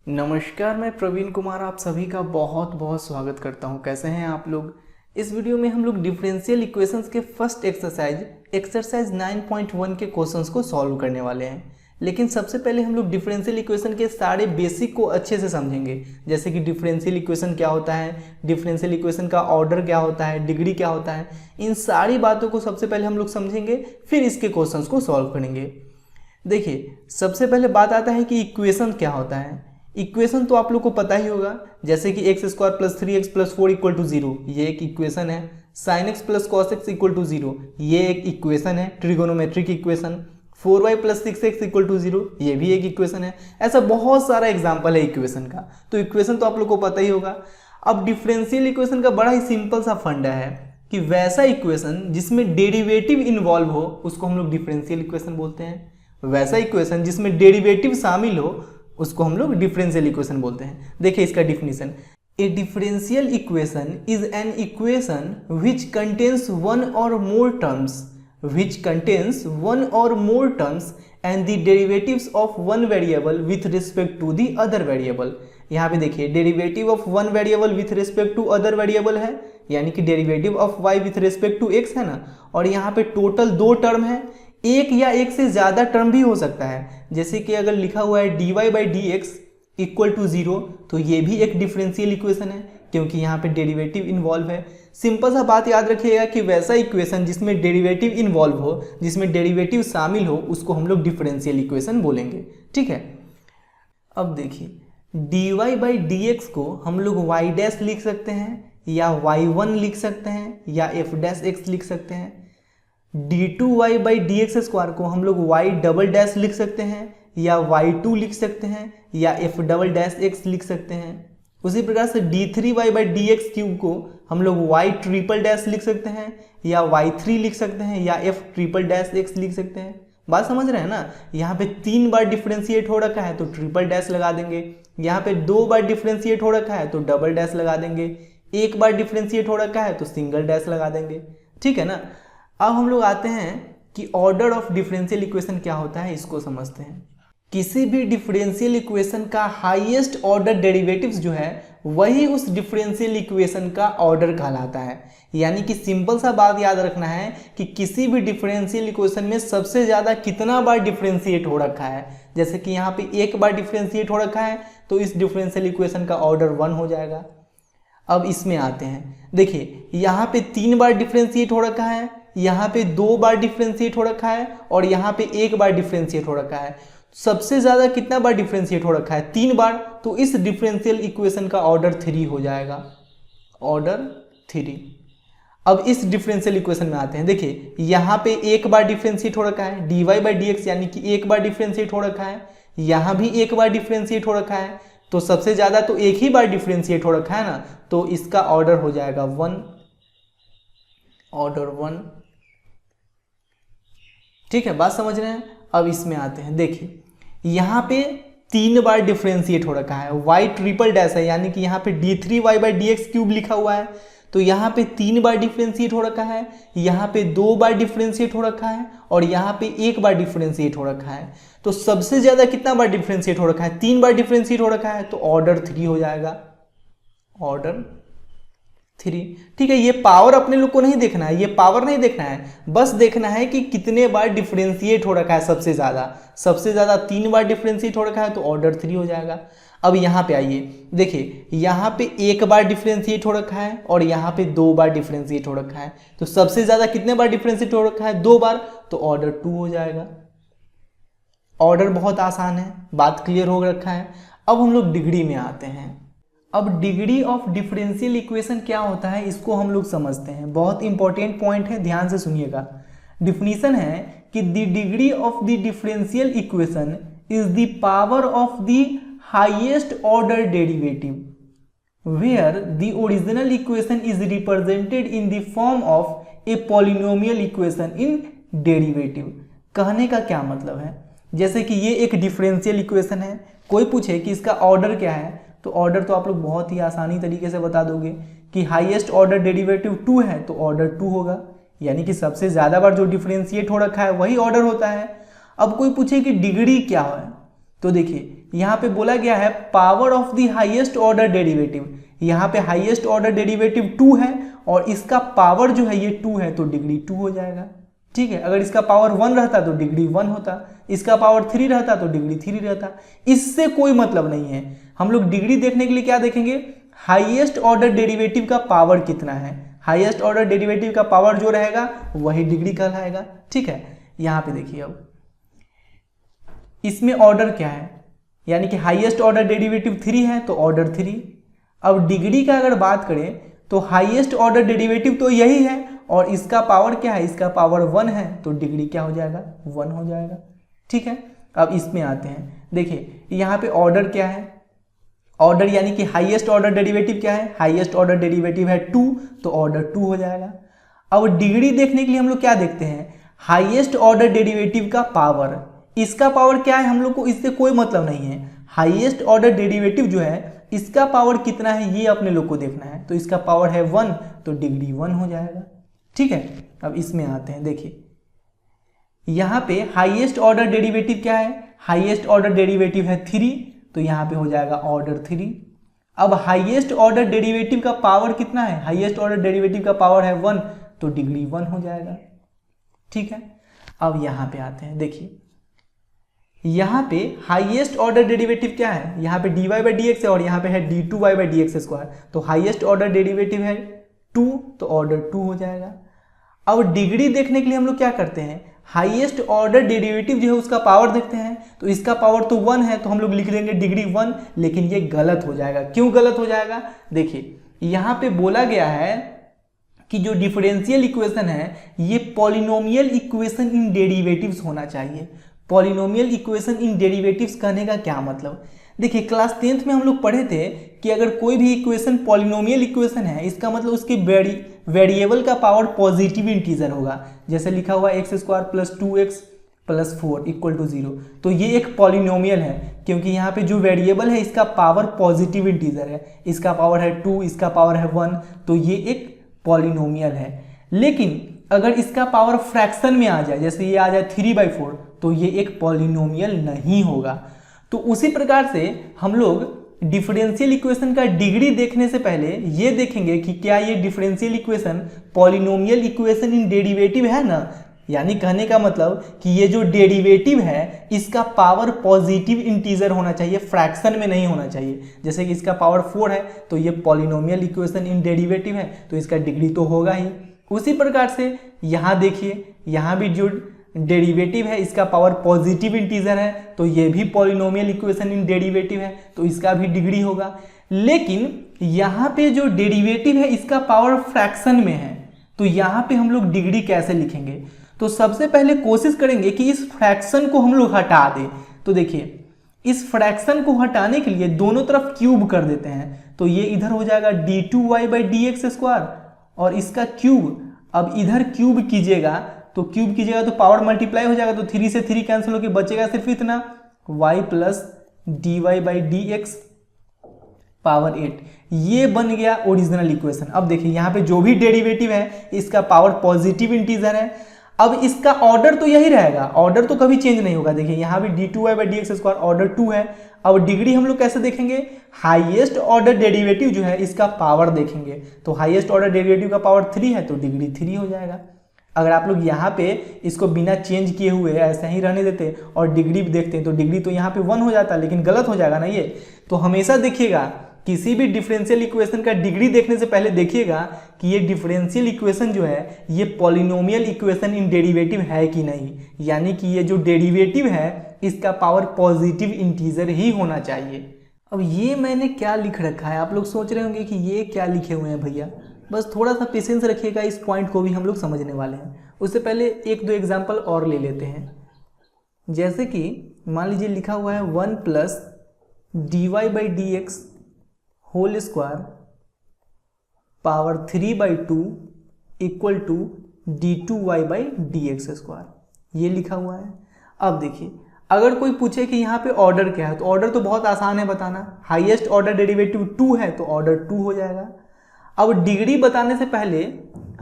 नमस्कार, मैं प्रवीण कुमार आप सभी का बहुत बहुत स्वागत करता हूं। कैसे हैं आप लोग। इस वीडियो में हम लोग डिफरेंशियल इक्वेशंस के फर्स्ट एक्सरसाइज 9.1 के क्वेश्चंस को सॉल्व करने वाले हैं। लेकिन सबसे पहले हम लोग डिफरेंशियल इक्वेशन के सारे बेसिक को अच्छे से समझेंगे, जैसे कि डिफरेंशियल इक्वेशन क्या होता है, डिफरेंशियल इक्वेशन का ऑर्डर क्या होता है, डिग्री क्या होता है। इन सारी बातों को सबसे पहले हम लोग समझेंगे, फिर इसके क्वेश्चंस को सॉल्व करेंगे। देखिए, सबसे पहले बात आता है कि इक्वेशन क्या होता है। इक्वेशन तो आप लोग को पता ही होगा, जैसे कि x square plus 3x plus 4 equal to 0, ये एक इक्वेशन है। Sine x plus cos x equal to 0, ये एक इक्वेशन है, trigonometric equation. 4y plus 6x equal to 0, ये भी एक इक्वेशन है। ऐसा बहुत सारा एग्जाम्पल है इक्वेशन का, तो इक्वेशन तो आप लोग को पता ही होगा। अब डिफरेंशियल इक्वेशन का बड़ा ही सिंपल सा फंडा है कि वैसा इक्वेशन जिसमें डेरिवेटिव इन्वॉल्व हो उसको हम लोग डिफरेंशियल इक्वेशन बोलते हैं। वैसा इक्वेशन जिसमें डेरिवेटिव शामिल हो उसको हम लोग डिफरेंशियल इक्वेशन बोलते हैं। देखिए इसका definition, a differential equation is an equation which contains one or more terms and the derivatives of one variable with respect to the other variable. यहाँ पे देखिए derivative of one variable with respect to other variable है, यानी कि derivative of y with respect to x है ना। और यहाँ पे टोटल दो टर्म है, एक या एक से ज्यादा टर्म भी हो सकता है। जैसे कि अगर लिखा हुआ है dy by d x equal to 0, तो ये भी एक डिफरेंशियल इक्वेशन है, क्योंकि यहाँ पे डेरिवेटिव इन्वॉल्व है। सिंपल सा बात याद रखिएगा कि वैसा इक्वेशन जिसमें डेरिवेटिव इन्वॉल्व हो, जिसमें डेरिवेटिव शामिल हो, उसको हम लोग डिफरेंशियल इक्वेशन बोलेंगे। ठीक है, अब देखिए dy बाई डी एक्स को हम लोग y डैश लिख सकते हैं, या y1 लिख सकते हैं, या f डैश x लिख सकते हैं। d2y by d x square को हम लोग y डबल डैश लिख सकते हैं, या y2 लिख सकते हैं, या f डबल डैश x लिख सकते हैं। उसी प्रकार से d3y by d x cube को हम लोग y ट्रिपल डैश लिख सकते हैं, या y3 लिख सकते हैं, या f ट्रिपल डैश x लिख सकते हैं। बात समझ रहे हैं ना। यहाँ पे 3 बार डिफरेंशिएट हो रखा है तो ट्रिपल डैश लगा देंगे, यहाँ पे 2 बार डिफरेंशिएट हो रखा है तो डबल डैश लगा देंगे, 1 बार डिफरेंशिएट हो रखा है तो सिंगल डैश लगा देंगे। ठीक है ना। अब हम लोग आते हैं कि ऑर्डर ऑफ डिफरेंशियल इक्वेशन क्या होता है, इसको समझते हैं। किसी भी डिफरेंशियल इक्वेशन का हाईएस्ट ऑर्डर डेरिवेटिव्स जो है वही उस डिफरेंशियल इक्वेशन का ऑर्डर कहलाता है। यानी कि सिंपल सा बात याद रखना है कि किसी भी डिफरेंशियल इक्वेशन में सबसे ज़्यादा कितना बार डिफरेंशिएट हो रखा है। जैसे कि यहाँ पे 1 बार डिफरेंशिएट हो रखा है तो इस डिफरेंशियल इक्वेशन का ऑर्डर 1 हो जाएगा। अब इसमें आते हैं, देखिए यहाँ पे 3 बार डिफरेंशिएट हो रखा है, यहाँ पे 2 बार डिफरेंशिएट हो रखा है, और यहाँ पे 1 बार डिफरेंशिएट हो रखा है। सबसे ज्यादा कितना बार डिफरेंशिएट हो रखा है? 3 बार। तो इस डिफरेंशियल इक्वेशन का ऑर्डर 3 हो जाएगा, ऑर्डर 3। अब इस डिफरेंशियल इक्वेशन में आते हैं। देखिए यहाँ पे 1 बार डिफरेंशिएट हो रखा है dy बाई डी एक्स, यानी कि 1 बार डिफरेंशिएट हो रखा है। यहाँ भी 1 बार डिफरेंशिएट हो रखा है, तो सबसे ज्यादा तो 1 ही बार डिफरेंशिएट हो रखा है ना, तो इसका ऑर्डर हो जाएगा 1, ऑर्डर 1। ठीक है, बात समझ रहे हैं। अब इसमें आते हैं, देखिए यहाँ पे 3 बार डिफरेंशिएट हो रखा है, y ट्रिपल डैश है, यानी कि यहाँ पे d3y by d x cube लिखा हुआ है, तो यहाँ पे 3 बार डिफरेंशिएट हो रखा है, यहाँ पे 2 बार डिफरेंशिएट हो रखा है, और यहाँ पे 1 बार डिफरेंशिएट हो रखा है। तो सबसे ज्यादा कितना बार डिफरेंशिएट हो रखा है? 3 बार डिफरेंशिएट हो रखा है, तो ऑर्डर 3 हो जाएगा, ऑर्डर 3। ठीक है, ये पावर अपने लोग को नहीं देखना है, ये पावर नहीं देखना है, बस देखना है कि कितने बार डिफरेंशिएट हो रखा है। सबसे ज्यादा 3 बार डिफरेंशिएट हो रखा है, तो ऑर्डर 3 हो जाएगा। अब यहाँ पे आइए, देखिए यहाँ पे 1 बार डिफरेंशिएट हो रखा है, और यहाँ पे 2 बार डिफरेंशिएट हो रखा है, तो सबसे ज्यादा कितने बार डिफरेंशिएट हो रखा है? 2 बार, तो ऑर्डर 2 हो जाएगा। ऑर्डर बहुत आसान है, बात क्लियर हो रखा है। अब हम लोग डिग्री में आते हैं। अब डिग्री ऑफ डिफरेंशियल इक्वेशन क्या होता है, इसको हम लोग समझते हैं। बहुत इंपॉर्टेंट पॉइंट है, ध्यान से सुनिएगा। डिफिनीशन है कि the degree of the differential equation is the power of the highest order derivative where the original equation is represented in the form of a polynomial equation in derivative. कहने का क्या मतलब है, जैसे कि ये एक डिफरेंशियल इक्वेशन है, कोई पूछे कि इसका ऑर्डर क्या है, तो ऑर्डर तो आप लोग बहुत ही आसानी तरीके से बता दोगे कि हाईएस्ट ऑर्डर डेरिवेटिव 2 है, तो ऑर्डर 2 होगा, यानी कि सबसे ज्यादा बार जो डिफरेंशिएट हो रखा है वही ऑर्डर होता है। अब कोई पूछे कि डिग्री क्या है, तो देखिए यहाँ पे बोला गया है power of the highest order derivative, यहाँ पे हाईएस्ट ऑर्डर डेरिवेटिव 2 है और इसका पावर जो है ये 2 है तो डिग्री 2 हो जाएगा। ठीक है, अगर इसका पावर 1 रहता तो डिग्री 1 होता, इसका पावर 3 रहता तो डिग्री 3 रहता। इससे कोई मतलब नहीं है। हम लोग डिग्री देखने के लिए क्या देखेंगे, हाईएस्ट ऑर्डर डेरिवेटिव का पावर कितना है। हाईएस्ट ऑर्डर डेरिवेटिव का पावर जो रहेगा वही डिग्री कहलाएगा। ठीक है, यहाँ पे देखिए अब इसमें ऑर्डर क्या है, यानी कि हाईएस्ट ऑर्डर डेरिवेटिव 3 है तो ऑर्डर 3। अब डिग्री का अगर बात करें तो हाईएस्ट ऑर्डर डेरिवेटिव तो यही है और इसका पावर क्या है, इसका पावर 1 है तो डिग्री क्या हो जाएगा, 1 हो जाएगा। ठीक है, अब इसमें आते हैं। देखिए यहाँ पे ऑर्डर क्या है, ऑर्डर यानी कि हाईएस्ट ऑर्डर डेरिवेटिव क्या है, हाईएस्ट ऑर्डर डेरिवेटिव है 2 तो ऑर्डर 2 हो जाएगा। अब डिग्री देखने के लिए हम लोग क्या देखते हैं, हाईएस्ट ऑर्डर डेरिवेटिव का पावर, इसका पावर क्या है हम लोग को इससे कोई मतलब नहीं है। हाईएस्ट ऑर्डर डेरिवेटिव जो है इसका पावर कितना है ये अपने लोग को देखना है, तो इसका पावर है 1 तो डिग्री 1 हो जाएगा। ठीक है, अब इसमें आते हैं। देखिए यहाँ पे हाईएस्ट ऑर्डर डेरिवेटिव क्या है, हाईएस्ट ऑर्डर डेरिवेटिव है 3 तो यहाँ पे हो जाएगा ऑर्डर 3। अब हाईएस्ट ऑर्डर डेरिवेटिव का पावर कितना है, हाईएस्ट ऑर्डर डेरिवेटिव का पावर है 1 तो डिग्री 1 हो जाएगा। ठीक है, अब यहाँ पे आते हैं। देखिए यहाँ पे हाईएस्ट ऑर्डर डेरिवेटिव क्या है, यहाँ पे dy बाई डी एक्स है और यहाँ पे है d2y by d x square, तो हाईएस्ट ऑर्डर डेरिवेटिव है 2 तो ऑर्डर 2 हो जाएगा। अब डिग्री देखने के लिए हम लोग क्या करते हैं, हाईएस्ट ऑर्डर डेरिवेटिव जो है उसका पावर देखते हैं, तो इसका पावर तो 1 है तो हम लोग लिख लेंगे डिग्री 1, लेकिन ये गलत हो जाएगा। क्यों गलत हो जाएगा, देखिए यहाँ पे बोला गया है कि जो डिफरेंशियल इक्वेशन है ये पॉलिनोमियल इक्वेशन इन डेरिवेटिव्स होना चाहिए। पॉलिनोमियल इक्वेशन इन डेरिवेटिव्स कहने का क्या मतलब, देखिए क्लास 10th में हम लोग पढ़े थे कि अगर कोई भी इक्वेशन पॉलिनोमियल इक्वेशन है इसका मतलब उसके वेरिएबल का पावर पॉजिटिव इंटीजर होगा। जैसे लिखा हुआ x square plus 2x plus 4 equal to 0, तो ये एक पॉलिनोमियल है क्योंकि यहाँ पे जो वेरिएबल है इसका पावर पॉजिटिव इंटीजर है, इसका पावर है 2, इसका पावर है 1, तो ये एक पॉलिनोमियल है। लेकिन अगर इसका पावर फ्रैक्शन में आ जाए, जैसे ये आ जाए 3/4, तो ये एक पॉलिनोमियल नहीं होगा। तो उसी प्रकार से हम लोग डिफरेंशियल इक्वेशन का डिग्री देखने से पहले ये देखेंगे कि क्या ये differential equation polynomial equation in derivative है ना, यानी कहने का मतलब कि ये जो डेरिवेटिव है इसका पावर पॉजिटिव इंटीजर होना चाहिए, फ्रैक्शन में नहीं होना चाहिए। जैसे कि इसका पावर 4 है तो ये पॉलिनोमियल इक्वेशन इन डेरिवेटिव है तो इसका डिग्री तो होगा ही। उसी प्रकार से यहाँ देखिए, यहाँ भी जो डेरिवेटिव है इसका पावर पॉजिटिव इंटीजर है तो ये भी पॉलिनोमियल इक्वेशन इन डेरिवेटिव है तो इसका भी डिग्री होगा। लेकिन यहाँ पे जो डेरिवेटिव है इसका पावर फ्रैक्शन में है, तो यहाँ पे हम लोग डिग्री कैसे लिखेंगे, तो सबसे पहले कोशिश करेंगे कि इस फ्रैक्शन को हम लोग हटा दें। तो देखिए इस फ्रैक्शन को हटाने के लिए दोनों तरफ क्यूब कर देते हैं, तो ये इधर हो जाएगा d2y by d x square और इसका क्यूब, अब इधर क्यूब कीजिएगा तो क्यूब कीजिएगा तो पावर मल्टीप्लाई हो जाएगा, तो 3 से 3 कैंसिल होकर बचेगा सिर्फ इतना y plus d y by d x power 8। ये बन गया ओरिजिनल इक्वेशन। अब देखिए यहाँ पे जो भी डेरिवेटिव है इसका पावर पॉजिटिव इंटीजर है। अब इसका ऑर्डर तो यही रहेगा, ऑर्डर तो कभी चेंज नहीं होगा। देखिए यहाँ भी d2y by d x square order 2 है। अब डिग्री हम लोग कैसे देखेंगे, हाईएस्ट ऑर्डर डेरिवेटिव जो है इसका पावर देखेंगे, तो हाईएस्ट ऑर्डर डेरिवेटिव का पावर 3 है तो डिग्री 3 हो जाएगा। अगर आप लोग यहाँ पे इसको बिना चेंज किए हुए ऐसे ही रहने देते और डिग्री देखते तो डिग्री तो यहाँ पे 1 हो जाता, लेकिन गलत हो जाएगा ना ये। तो हमेशा देखिएगा किसी भी डिफरेंशियल इक्वेशन का डिग्री देखने से पहले देखिएगा कि ये डिफरेंशियल इक्वेशन जो है ये पॉलिनोमियल इक्वेशन इन डेरिवेटिव है कि नहीं, यानी कि ये जो डेरिवेटिव है इसका पावर पॉजिटिव इंटीजर ही होना चाहिए। अब ये मैंने क्या लिख रखा है, आप लोग सोच रहे होंगे कि ये क्या लिखे हुए हैं भैया, बस थोड़ा सा पेशेंस रखिएगा, इस पॉइंट को भी हम लोग समझने वाले हैं। उससे पहले 1-2 एग्जाम्पल और ले लेते हैं। जैसे कि मान लीजिए लिखा हुआ है 1 plus d y by d x whole square power 3/2 equal to d2y by d x square, ये लिखा हुआ है। अब देखिए अगर कोई पूछे कि यहाँ पे ऑर्डर क्या है, तो ऑर्डर तो बहुत आसान है बताना, हाईएस्ट ऑर्डर डेरिवेटिव 2 है तो ऑर्डर 2 हो जाएगा। अब डिग्री बताने से पहले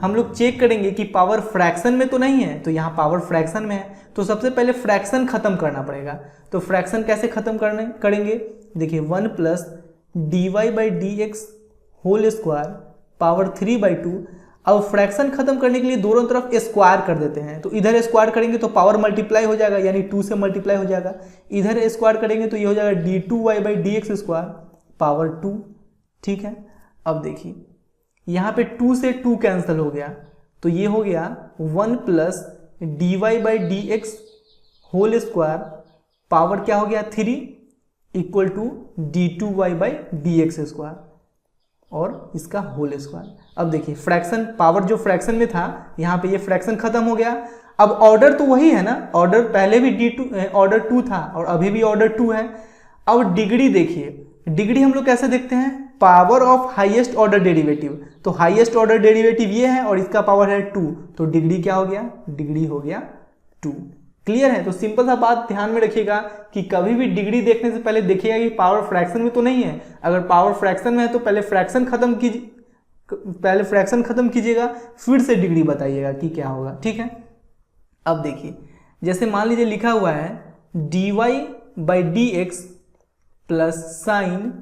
हम लोग चेक करेंगे कि पावर फ्रैक्शन में तो नहीं है, तो यहाँ पावर फ्रैक्शन में है, तो सबसे पहले फ्रैक्शन खत्म करना पड़ेगा। तो फ्रैक्शन कैसे खत्म करेंगे, देखिए 1 plus dy by d x whole square power 3/2। अब फ्रैक्शन खत्म करने के लिए दोनों तरफ स्क्वायर कर देते हैं, तो इधर स्क्वायर करेंगे तो पावर मल्टीप्लाई हो जाएगा, यानी 2 से मल्टीप्लाई हो जाएगा। इधर स्क्वायर करेंगे तो ये हो जाएगा d2y by d x square power 2। ठीक है, अब देखिए यहाँ पे 2 से 2 कैंसिल हो गया, तो ये हो गया 1 plus dy by d x whole square power क्या हो गया 3 equal to d2y by d x square और इसका होल स्क्वायर। अब देखिए फ्रैक्शन पावर जो फ्रैक्शन में था यहाँ पे ये फ्रैक्शन खत्म हो गया। अब ऑर्डर तो वही है ना, ऑर्डर पहले भी ऑर्डर 2 था और अभी भी ऑर्डर 2 है। अब डिग्री देखिए, डिग्री हम लोग कैसे देखते हैं, power of highest order derivative. तो हाईएस्ट ऑर्डर डेरिवेटिव ये है और इसका पावर है 2, तो डिग्री क्या हो गया, डिग्री हो गया 2। क्लियर है। तो सिंपल सा बात ध्यान में रखिएगा कि कभी भी डिग्री देखने से पहले देखिएगा कि पावर फ्रैक्शन में तो नहीं है। अगर पावर फ्रैक्शन में है तो पहले फ्रैक्शन खत्म कीजिएगा, फिर से डिग्री बताइएगा कि क्या होगा। ठीक है, अब देखिए जैसे मान लीजिए लिखा हुआ है dy by d x plus sine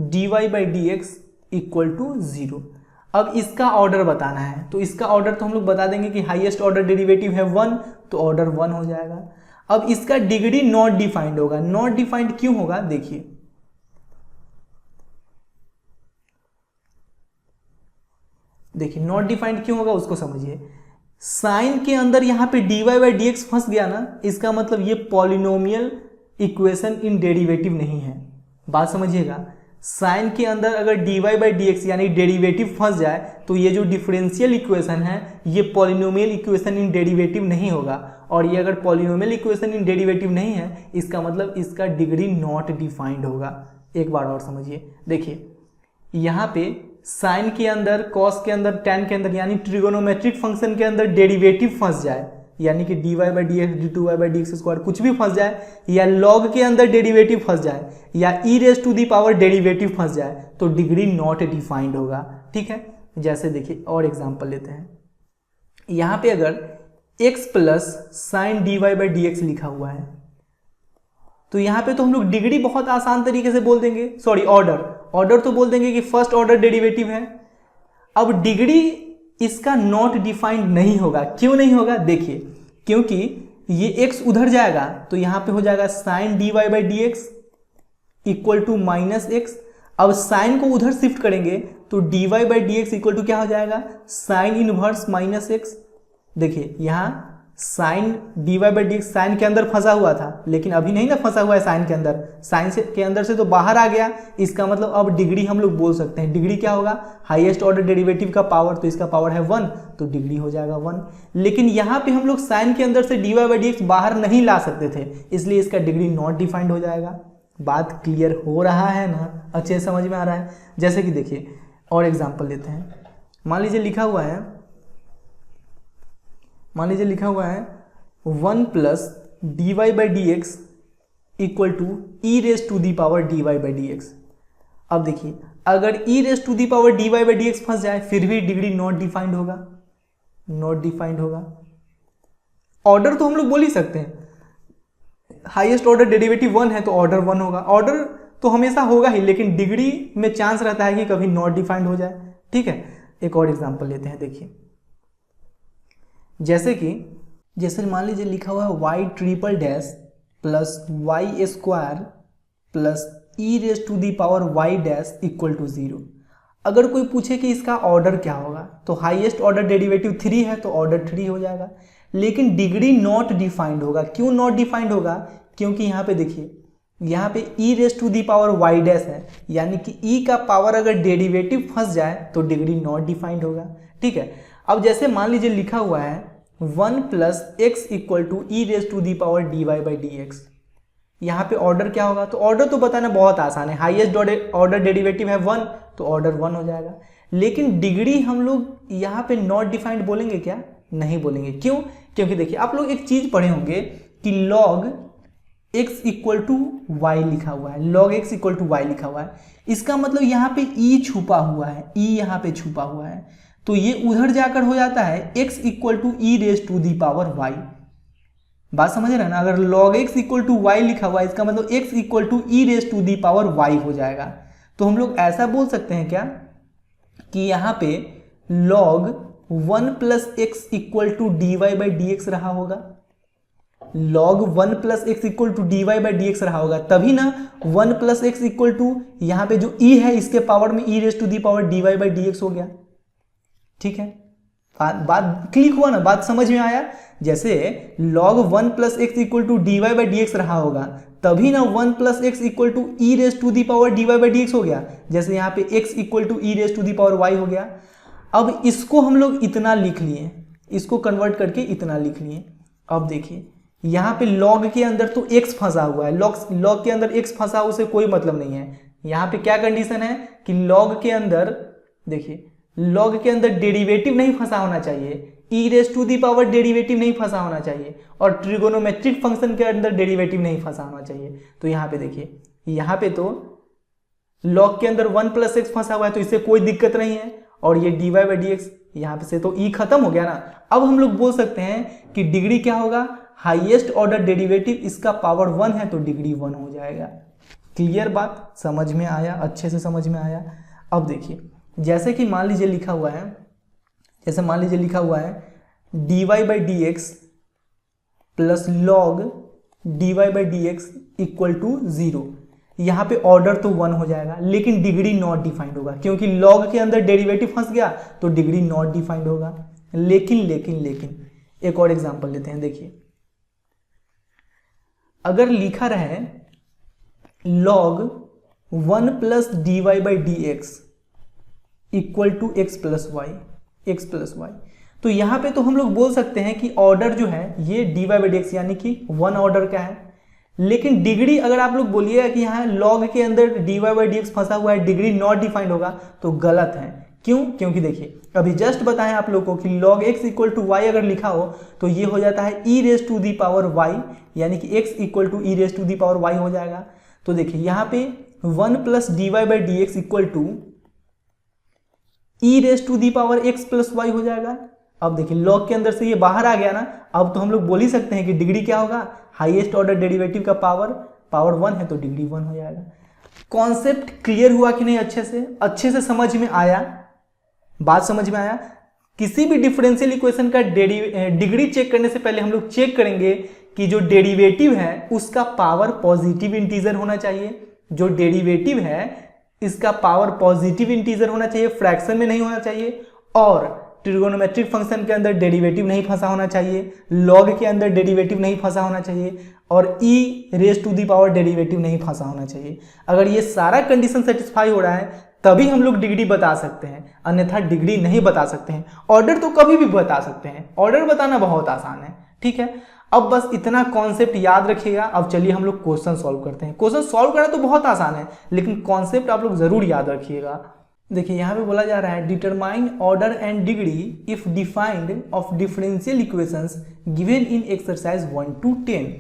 dy by d x equal to 0। अब इसका ऑर्डर बताना है, तो इसका ऑर्डर तो हम लोग बता देंगे कि हाईएस्ट ऑर्डर डेरिवेटिव है 1, तो ऑर्डर 1 हो जाएगा। अब इसका डिग्री नॉट डिफाइंड होगा। नॉट डिफाइंड क्यों होगा, देखिए नॉट डिफाइंड क्यों होगा उसको समझिए। साइन के अंदर यहाँ पे dy बाई डी एक्स फंस गया ना, इसका मतलब ये पॉलिनोमियल इक्वेशन इन डेरिवेटिव नहीं है। बात समझिएगा, साइन के अंदर अगर dy बाई डी एक्स यानी डेरिवेटिव फंस जाए तो ये जो डिफरेंशियल इक्वेशन है ये पॉलिनोमियल इक्वेशन इन डेरिवेटिव नहीं होगा। और ये अगर पॉलिनोमियल इक्वेशन इन डेरिवेटिव नहीं है इसका मतलब इसका डिग्री नॉट डिफाइंड होगा। एक बार और समझिए, देखिए यहाँ पे साइन के अंदर, कॉस के अंदर, टैन के अंदर यानी ट्रिगोनोमेट्रिक फंक्शन के अंदर डेरिवेटिव फंस जाए, यानी कि dy by d x d2y by d x square कुछ भी फंस जाए, या log के अंदर डेरिवेटिव फंस जाए, या e raise to the power derivative फंस जाए, तो डिग्री नॉट डिफाइंड होगा। ठीक है, जैसे देखिए और एग्जांपल लेते हैं। यहाँ पे अगर x plus sine dy by d x लिखा हुआ है तो यहाँ पे तो हम लोग डिग्री बहुत आसान तरीके से बोल देंगे, सॉरी ऑर्डर तो बोल देंगे कि फर्स्ट ऑर्डर डेरिवेटिव है। अब डिग्री इसका नॉट डिफाइंड नहीं होगा। क्यों नहीं होगा, देखिए क्योंकि ये x उधर जाएगा तो यहाँ पे हो जाएगा sine dy by d x equal to minus x. अब साइन को उधर शिफ्ट करेंगे तो dy by d x equal to क्या हो जाएगा, साइन इनवर्स माइनस एक्स। देखिए यहाँ sine dy by d x sine के अंदर फंसा हुआ था, लेकिन अभी नहीं ना फंसा हुआ है साइन के अंदर, साइन के अंदर से तो बाहर आ गया। इसका मतलब अब डिग्री हम लोग बोल सकते हैं, डिग्री क्या होगा, हाईएस्ट ऑर्डर डेरिवेटिव का पावर, तो इसका पावर है 1, तो डिग्री हो जाएगा 1। लेकिन यहाँ पे हम लोग साइन के अंदर से dy बाई डी एक्स बाहर नहीं ला सकते थे, इसलिए इसका डिग्री नॉट डिफाइंड हो जाएगा। बात क्लियर हो रहा है ना, अच्छे से समझ में आ रहा है। जैसे कि देखिए और एग्जाम्पल लेते हैं। मान लीजिए लिखा हुआ है 1 plus dy by d x equal to e raise to the power dy by d x. अब देखिए अगर e raise to the power dy by d x फंस जाए फिर भी डिग्री नॉट डिफाइंड होगा। ऑर्डर तो हम लोग बोल ही सकते हैं, हाईएस्ट ऑर्डर डेरिवेटिव 1 है तो ऑर्डर 1 होगा। ऑर्डर तो हमेशा होगा ही, लेकिन डिग्री में चांस रहता है कि कभी नॉट डिफाइंड हो जाए। ठीक है, एक और एग्जांपल लेते हैं। देखिए जैसे मान लीजिए लिखा हुआ है y triple dash plus y square plus e raise to the power y dash equal to 0। अगर कोई पूछे कि इसका ऑर्डर क्या होगा, तो हाईएस्ट ऑर्डर डेरिवेटिव 3 है तो ऑर्डर 3 हो जाएगा, लेकिन डिग्री नॉट डिफाइंड होगा। क्यों नॉट डिफाइंड होगा, क्योंकि यहाँ पे देखिए यहाँ पे e raise to the power y dash है, यानी कि e का पावर अगर डेरिवेटिव फंस जाए तो डिग्री नॉट डिफाइंड होगा। ठीक है, अब जैसे मान लीजिए लिखा हुआ है 1 plus x equal to e raise to the power dy by d x. यहाँ पे ऑर्डर क्या होगा, तो ऑर्डर तो बताना बहुत आसान है, हाईएस्ट ऑर्डर डेरिवेटिव है 1 तो ऑर्डर 1 हो जाएगा। लेकिन डिग्री हम लोग यहाँ पे नॉट डिफाइंड बोलेंगे क्या, नहीं बोलेंगे। क्यों, क्योंकि देखिए आप लोग एक चीज पढ़े होंगे कि log x equal to y लिखा हुआ है, log x equal to y लिखा हुआ है, इसका मतलब यहाँ पे e छुपा हुआ है, e यहाँ पे छुपा हुआ है, तो ये उधर जाकर हो जाता है x equal to e raise to the power y. बात समझ रहे हैं ना, अगर log x equal to y लिखा हुआ है इसका मतलब x equal to e raise to the power y हो जाएगा। तो हम लोग ऐसा बोल सकते हैं क्या कि यहाँ पे log 1 plus x equal to d y by d x रहा होगा, log 1 plus x equal to d y by d x रहा होगा, तभी ना 1 प्लस एक्स इक्वल टू यहाँ पे जो e है इसके पावर में e raise to the power d y by d x हो गया। ठीक है, बात क्लिक हुआ ना, बात समझ में आया। जैसे log 1 plus x equal to d y by d x रहा होगा, तभी ना 1 plus x equal to e raise to the power d y by d x हो गया, जैसे यहाँ पे x equal to e raise to the power y हो गया। अब इसको हम लोग इतना लिख लिए, इसको कन्वर्ट करके इतना लिख लिए। अब देखिए यहाँ पे log के अंदर तो x फंसा हुआ है, log के अंदर x फंसा उसे कोई मतलब नहीं है। यहाँ पे क्या कंडीशन है कि log के अंदर, देखिए log के अंदर डेरिवेटिव नहीं फंसा होना चाहिए, e raise to the power derivative नहीं फंसा होना चाहिए, और ट्रिगोनोमेट्रिक फंक्शन के अंदर डेरिवेटिव नहीं फंसा होना चाहिए। तो यहाँ पे देखिए, यहाँ पे तो log के अंदर 1 प्लस एक्स फंसा हुआ है तो इससे कोई दिक्कत नहीं है, और ये d y by d x यहाँ पे से तो ई खत्म हो गया ना। अब हम लोग बोल सकते हैं कि डिग्री क्या होगा, हाईएस्ट ऑर्डर डेरिवेटिव इसका पावर 1 है तो डिग्री 1 हो जाएगा। क्लियर बात, समझ में आया, अच्छे से समझ में आया। अब देखिए जैसे कि मान लीजिए लिखा हुआ है, जैसे मान लीजिए लिखा हुआ है d y by d x plus log d y by d x equal to 0। यहाँ पे ऑर्डर तो 1 हो जाएगा लेकिन डिग्री नॉट डिफाइंड होगा, क्योंकि लॉग के अंदर डेरिवेटिव फंस गया तो डिग्री नॉट डिफाइंड होगा। लेकिन एक और एग्जांपल लेते हैं। देखिए अगर लिखा रहे log 1 plus d y by d x equal to x plus y, तो यहाँ पे तो हम लोग बोल सकते हैं कि ऑर्डर जो है ये d y by d x यानी कि 1 ऑर्डर का है। लेकिन डिग्री अगर आप लोग बोलिएगा कि यहाँ log के अंदर d y by d x फंसा हुआ है, डिग्री नॉट डिफाइंड होगा, तो गलत है। क्यों? क्योंकि देखिए अभी जस्ट बताएं आप लोगों को कि log x equal to y अगर लिखा हो तो ये हो जाता है e raise to the power y, यानी कि x equal to e raise to the power y हो जाएगा। तो देखिए यहाँ पे 1 plus d y by d x equal to e raise to the power x plus y हो जाएगा। अब देखिए log के अंदर से ये बाहर आ गया ना, अब तो हम लोग बोल ही सकते हैं कि डिग्री क्या होगा, हाईएस्ट ऑर्डर डेरिवेटिव का पावर 1 है तो डिग्री 1 हो जाएगा। कॉन्सेप्ट क्लियर हुआ कि नहीं? अच्छे से समझ में आया, बात समझ में आया। किसी भी डिफरेंशियल इक्वेशन का डिग्री चेक करने से पहले हम लोग चेक करेंगे कि जो डेरिवेटिव है उसका पावर पॉजिटिव इंटीजर होना चाहिए, जो डेरिवेटिव है इसका पावर पॉजिटिव इंटीजर होना चाहिए, फ्रैक्शन में नहीं होना चाहिए, और ट्रिगोनोमेट्रिक फंक्शन के अंदर डेरिवेटिव नहीं फंसा होना चाहिए, लॉग के अंदर डेरिवेटिव नहीं फंसा होना चाहिए, और e raise to the power derivative नहीं फंसा होना चाहिए। अगर ये सारा कंडीशन सेटिस्फाई हो रहा है तभी हम लोग डिग्री बता सकते हैं, अन्यथा डिग्री नहीं बता सकते हैं। ऑर्डर तो कभी भी बता सकते हैं, ऑर्डर बताना बहुत आसान है। ठीक है, अब बस इतना कॉन्सेप्ट याद रखिएगा। अब चलिए हम लोग क्वेश्चन सॉल्व करते हैं। क्वेश्चन सॉल्व करना तो बहुत आसान है, लेकिन कॉन्सेप्ट आप लोग जरूर याद रखिएगा। देखिए यहाँ पे बोला जा रहा है determine order and degree if defined of differential equations given in exercise 1 to 10।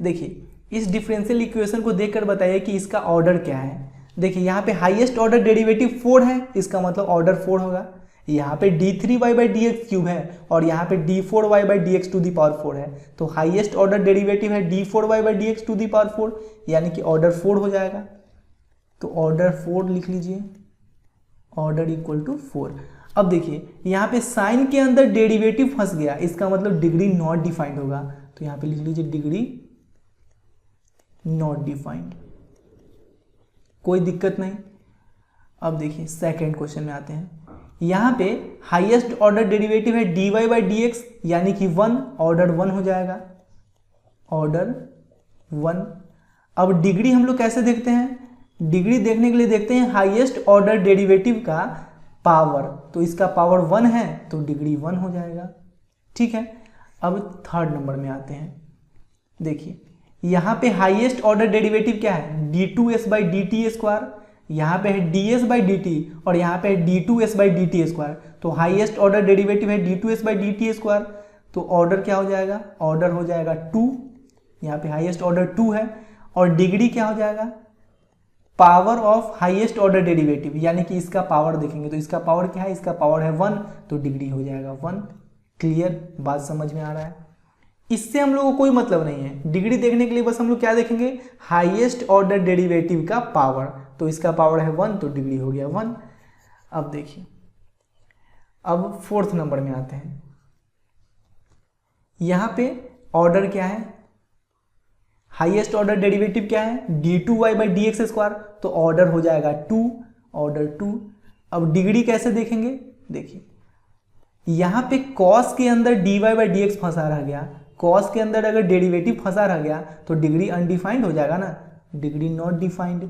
देखिए इस डिफरेंशियल इक्वेशन को देखकर बताइए कि इसका ऑर्डर क्या है। देखिए यहाँ पे हाईएस्ट ऑर्डर डेरिवेटिव 4 है, इसका मतलब ऑर्डर 4 होगा। यहाँ पे d3y by d x cube है और यहाँ पे d4y by d x to the power 4 है, तो हाईएस्ट ऑर्डर डेरिवेटिव है d4y by d x to the power 4, यानी कि ऑर्डर 4 हो जाएगा। तो ऑर्डर 4 लिख लीजिए, ऑर्डर इक्वल टू 4। अब देखिए यहाँ पे साइन के अंदर डेरिवेटिव फंस गया, इसका मतलब डिग्री नॉट डिफाइंड होगा, तो यहाँ पे लिख लीजिए डिग्री नॉट डिफाइंड, कोई दिक्कत नहीं। अब देखिए सेकंड क्वेश्चन में आते हैं। यहाँ पे हाईएस्ट ऑर्डर डेरिवेटिव है dy बाई डी एक्स, यानी कि 1, ऑर्डर 1 हो जाएगा, ऑर्डर 1। अब डिग्री हम लोग कैसे देखते हैं? डिग्री देखने के लिए देखते हैं हाईएस्ट ऑर्डर डेरिवेटिव का पावर, तो इसका पावर 1 है तो डिग्री 1 हो जाएगा। ठीक है, अब थर्ड नंबर में आते हैं। देखिए यहाँ पे हाईएस्ट ऑर्डर डेरिवेटिव क्या है, d2s by D T square, यहाँ पे है ds बाई डी टी और यहाँ पे है d2s by D T square, तो हाईएस्ट ऑर्डर डेरिवेटिव है d2s by D T square, तो ऑर्डर क्या हो जाएगा, ऑर्डर हो जाएगा 2, यहाँ पे हाईएस्ट ऑर्डर 2 है, और डिग्री क्या हो जाएगा, power of highest order derivative, यानी कि इसका पावर देखेंगे तो इसका पावर क्या है, इसका पावर है 1, तो डिग्री हो जाएगा 1। क्लियर, बात समझ में आ रहा है। इससे हम लोगों को कोई मतलब नहीं है, डिग्री देखने के लिए बस हम लोग क्या देखेंगे, हाईएस्ट ऑर्डर डेरिवेटिव का पावर, तो इसका पावर है 1, तो डिग्री हो गया 1। अब देखिए, अब 4th नंबर में आते हैं। यहां पे ऑर्डर क्या है, हाईएस्ट ऑर्डर डेरिवेटिव क्या है, d2y/dx², तो ऑर्डर हो जाएगा 2, ऑर्डर 2। अब डिग्री कैसे देखेंगे, देखिए यहां पे cos के अंदर dy/dx फंसा रह गया, cos के अंदर अगर डेरिवेटिव फंसा रह गया तो डिग्री अनडिफाइंड हो जाएगा ना, डिग्री नॉट डिफाइंड।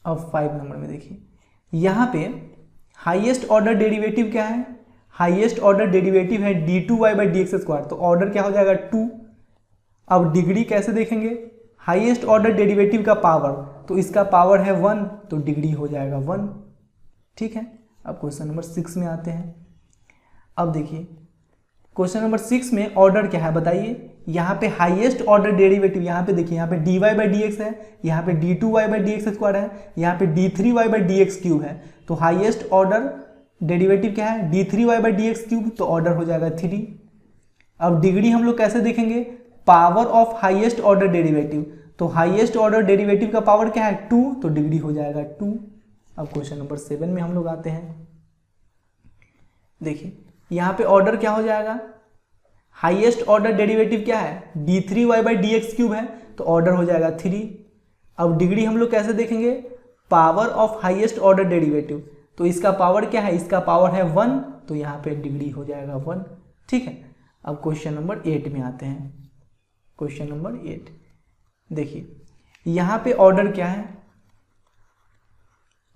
अब 5 नंबर में देखिए, यहां पे हाईएस्ट ऑर्डर डेरिवेटिव क्या है, हाईएस्ट ऑर्डर डेरिवेटिव है d2y/dx², तो ऑर्डर क्या हो जाएगा 2। अब डिग्री कैसे देखेंगे, हाईएस्ट ऑर्डर डेरिवेटिव का पावर, तो इसका पावर है 1, तो डिग्री हो जाएगा 1। ठीक है, अब क्वेश्चन नंबर 6 में आते हैं। अब देखिए क्वेश्चन नंबर 6 में ऑर्डर क्या है बताइए, यहाँ पे हाईएस्ट ऑर्डर डेरिवेटिव, यहाँ पे देखिए, यहाँ पे dy/dx है, यहाँ पे d2y/dx² है, यहाँ पे d3y/dx³ है, तो हाईएस्ट ऑर्डर डेरिवेटिव क्या है, d3y/dx³, तो ऑर्डर हो जाएगा 3। अब डिग्री हम लोग कैसे देखेंगे, power of highest order derivative, तो हाईएस्ट ऑर्डर डेरिवेटिव का पावर क्या है 2, तो डिग्री हो जाएगा 2। अब क्वेश्चन नंबर 7 में हम लोग आते हैं। देखिए यहाँ पे ऑर्डर क्या हो जाएगा, हाईएस्ट ऑर्डर डेरिवेटिव क्या है, d3y/dx³ है, तो ऑर्डर हो जाएगा 3। अब डिग्री हम लोग कैसे देखेंगे, power of highest order derivative, तो इसका पावर क्या है, इसका पावर है 1, तो यहाँ पे डिग्री हो जाएगा 1। ठीक है, अब क्वेश्चन नंबर 8 में आते हैं। क्वेश्चन नंबर 8 देखिए, यहाँ पे ऑर्डर क्या है,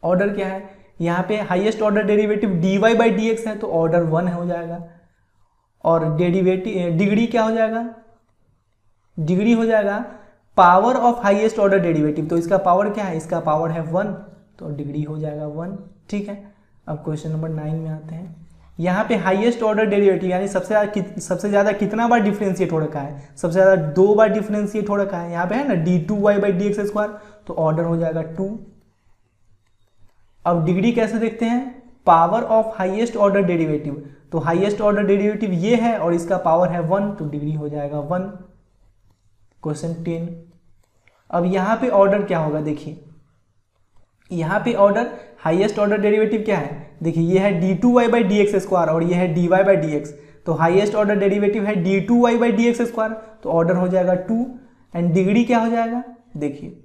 ऑर्डर क्या है, यहाँ पे हाईएस्ट ऑर्डर डेरिवेटिव dy/dx है, तो ऑर्डर 1 हो जाएगा। और डेरिवेटिव डिग्री क्या हो जाएगा, डिग्री हो जाएगा power of highest order derivative, तो इसका पावर क्या है, इसका पावर है 1, तो डिग्री हो जाएगा 1। ठीक है, अब क्वेश्चन नंबर 9 में आते हैं। यहाँ पे हाईएस्ट ऑर्डर डेरिवेटिव यानी सबसे ज़्यादा कितना बार डिफरेंशिएट हो रखा है, सबसे ज़्यादा 2 बार डिफरेंशिएट हो रखा है, यहाँ पे है ना d2y/dx², तो ऑर्डर हो जाएगा 2। अब डिग्री कैसे देखते हैं, power of highest order derivative, तो हाईएस्ट ऑर्डर डेरिवेटिव ये है और इसका पावर है 1, तो डिग्री हो जाएगा 1। क्वेश्चन 10। अब यहाँ पे ऑर्डर क्या होगा, देखिए यहाँ पे ऑर्डर हाईएस्ट ऑर्डर डेरिवेटिव क्या है, देखिए ये है d2y/dx² और ये है dy/dx, तो हाईएस्ट ऑर्डर डेरिवेटिव है d2y/dx², तो ऑर्डर हो जाएगा 2। एंड डिग्री क्या हो जाएगा, देखिए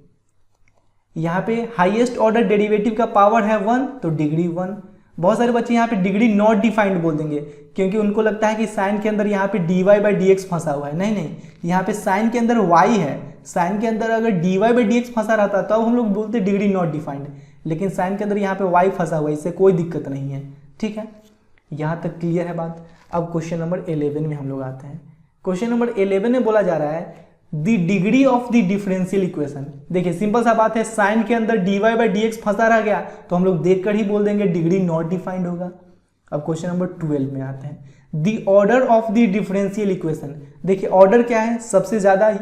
यहाँ पे हाईएस्ट ऑर्डर डेरिवेटिव का पावर है 1, तो डिग्री 1। बहुत सारे बच्चे यहाँ पे डिग्री नॉट डिफाइंड बोल देंगे, क्योंकि उनको लगता है कि साइन के अंदर यहाँ पे dy/dx फंसा हुआ है। नहीं नहीं, यहाँ पे साइन के अंदर y है, साइन के अंदर अगर dy/dx फंसा रहता तब हम लोग बोलते डिग्री नॉट डिफाइंड, लेकिन साइन के अंदर यहाँ पे y फंसा हुआ है, इससे कोई दिक्कत नहीं है। ठीक है, यहाँ तक क्लियर है बात। अब क्वेश्चन नंबर 11 में हम लोग आते हैं। क्वेश्चन नंबर 11 में बोला जा रहा है the degree of the differential equation. देखिए सिंपल सा बात है, साइन के अंदर dy/dx फंसा रह गया तो हम लोग देखकर ही बोल देंगे डिग्री नॉट डिफाइंड होगा। अब क्वेश्चन नंबर 12 में आते हैं, the order of the differential equation. देखिए ऑर्डर क्या है, सबसे ज्यादा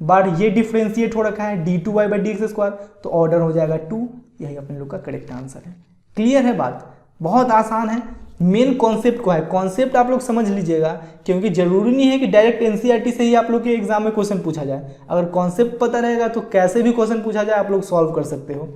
बार ये डिफरेंशिएट हो रखा है d2y/dx², तो ऑर्डर हो जाएगा 2। यही अपने लोग का करेक्ट आंसर है। क्लियर है बात, बहुत आसान है। मेन कॉन्सेप्ट को है, कॉन्सेप्ट आप लोग समझ लीजिएगा, क्योंकि जरूरी नहीं है कि डायरेक्ट एनसीईआरटी से ही आप लोग के एग्जाम में क्वेश्चन पूछा जाए। अगर कॉन्सेप्ट पता रहेगा तो कैसे भी क्वेश्चन पूछा जाए आप लोग सॉल्व कर सकते हो।